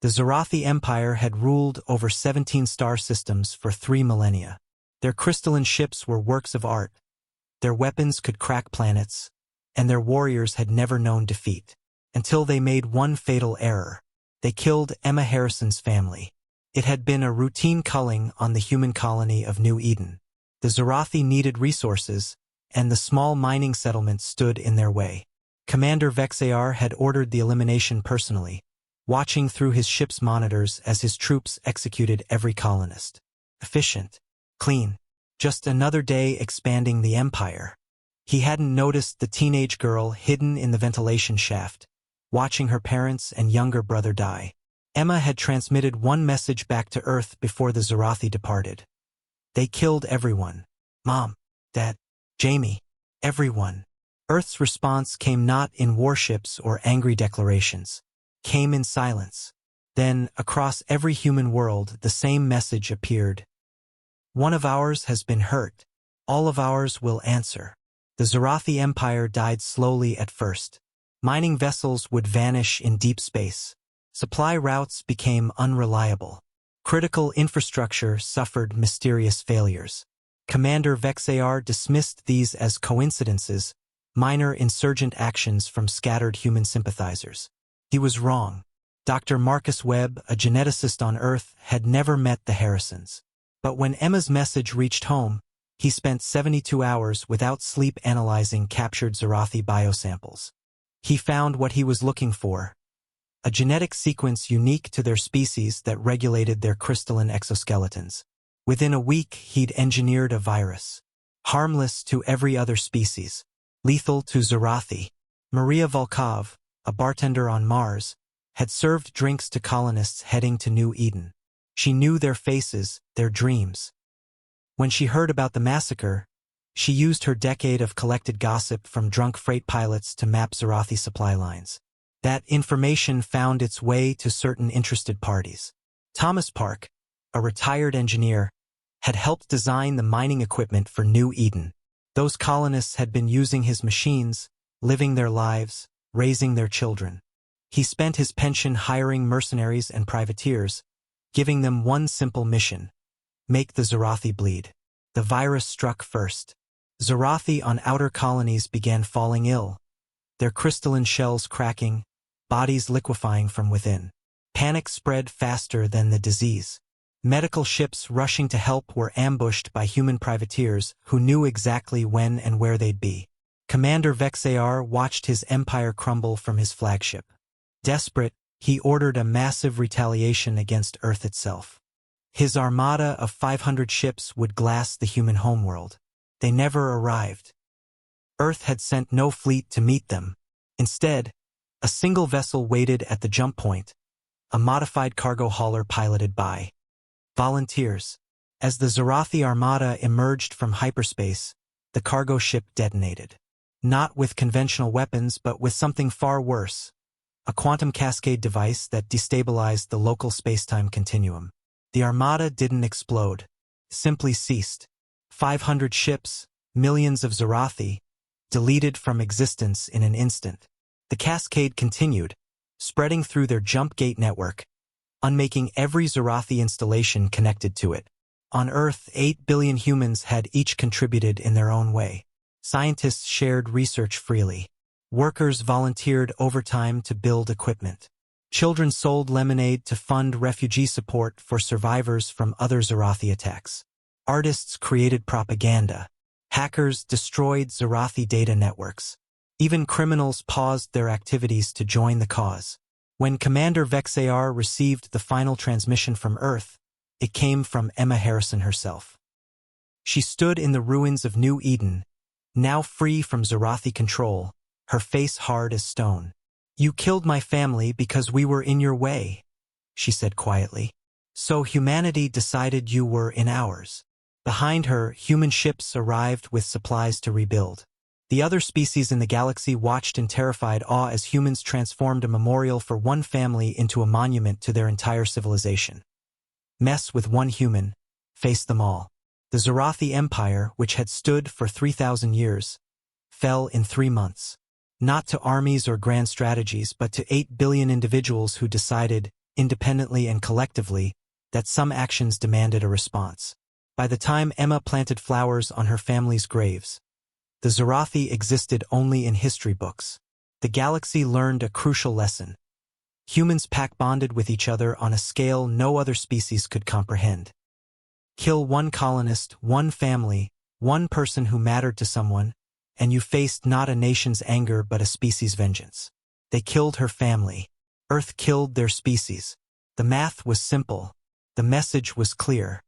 The Zarathi Empire had ruled over 17 star systems for 3 millennia. Their crystalline ships were works of art. Their weapons could crack planets, and their warriors had never known defeat. Until they made one fatal error. They killed Emma Harrison's family. It had been a routine culling on the human colony of New Eden. The Zarathi needed resources, and the small mining settlement stood in their way. Commander Vexayar had ordered the elimination personally, watching through his ship's monitors as his troops executed every colonist. Efficient. Clean. Just another day expanding the empire. He hadn't noticed the teenage girl hidden in the ventilation shaft, watching her parents and younger brother die. Emma had transmitted one message back to Earth before the Zarathi departed. They killed everyone. Mom, Dad, Jamie, everyone. Earth's response came not in warships or angry declarations. Came in silence. Then, across every human world, the same message appeared. One of ours has been hurt. All of ours will answer. The Zarathi Empire died slowly at first. Mining vessels would vanish in deep space. Supply routes became unreliable. Critical infrastructure suffered mysterious failures. Commander Vexayar dismissed these as coincidences, minor insurgent actions from scattered human sympathizers. He was wrong. Dr. Marcus Webb, a geneticist on Earth, had never met the Harrisons. But when Emma's message reached home, he spent 72 hours without sleep analyzing captured Zarathi biosamples. He found what he was looking for: a genetic sequence unique to their species that regulated their crystalline exoskeletons. Within a week, he'd engineered a virus. Harmless to every other species. Lethal to Zarathi. Maria Volkov, a bartender on Mars, had served drinks to colonists heading to New Eden. She knew their faces, their dreams. When she heard about the massacre, she used her decade of collected gossip from drunk freight pilots to map Zarathi supply lines. That information found its way to certain interested parties. Thomas Park, a retired engineer, had helped design the mining equipment for New Eden. Those colonists had been using his machines, living their lives, raising their children. He spent his pension hiring mercenaries and privateers, giving them one simple mission: make the Zarathi bleed. The virus struck first. Zarathi on outer colonies began falling ill, their crystalline shells cracking, bodies liquefying from within. Panic spread faster than the disease. Medical ships rushing to help were ambushed by human privateers who knew exactly when and where they'd be. Commander Vexayar watched his empire crumble from his flagship. Desperate, he ordered a massive retaliation against Earth itself. His armada of 500 ships would glass the human homeworld. They never arrived. Earth had sent no fleet to meet them. Instead, a single vessel waited at the jump point, a modified cargo hauler piloted by volunteers. As the Zarathi armada emerged from hyperspace, the cargo ship detonated. Not with conventional weapons, but with something far worse: a quantum cascade device that destabilized the local space-time continuum. The armada didn't explode, simply ceased. 500 ships, millions of Zarathi, deleted from existence in an instant. The cascade continued, spreading through their jump gate network, unmaking every Zarathi installation connected to it. On Earth, 8 billion humans had each contributed in their own way. Scientists shared research freely. Workers volunteered overtime to build equipment. Children sold lemonade to fund refugee support for survivors from other Zarathi attacks. Artists created propaganda. Hackers destroyed Zarathi data networks. Even criminals paused their activities to join the cause. When Commander Vexayar received the final transmission from Earth, it came from Emma Harrison herself. She stood in the ruins of New Eden, now free from Zarathi control, her face hard as stone. "You killed my family because we were in your way," she said quietly. "So humanity decided you were in ours." Behind her, human ships arrived with supplies to rebuild. The other species in the galaxy watched in terrified awe as humans transformed a memorial for one family into a monument to their entire civilization. Mess with one human, face them all. The Zarathi Empire, which had stood for 3,000 years, fell in 3 months. Not to armies or grand strategies, but to 8 billion individuals who decided, independently and collectively, that some actions demanded a response. By the time Emma planted flowers on her family's graves, the Zarathi existed only in history books. The galaxy learned a crucial lesson. Humans pack-bonded with each other on a scale no other species could comprehend. Kill one colonist, one family, one person who mattered to someone, and you faced not a nation's anger but a species' vengeance. They killed her family. Earth killed their species. The math was simple. The message was clear.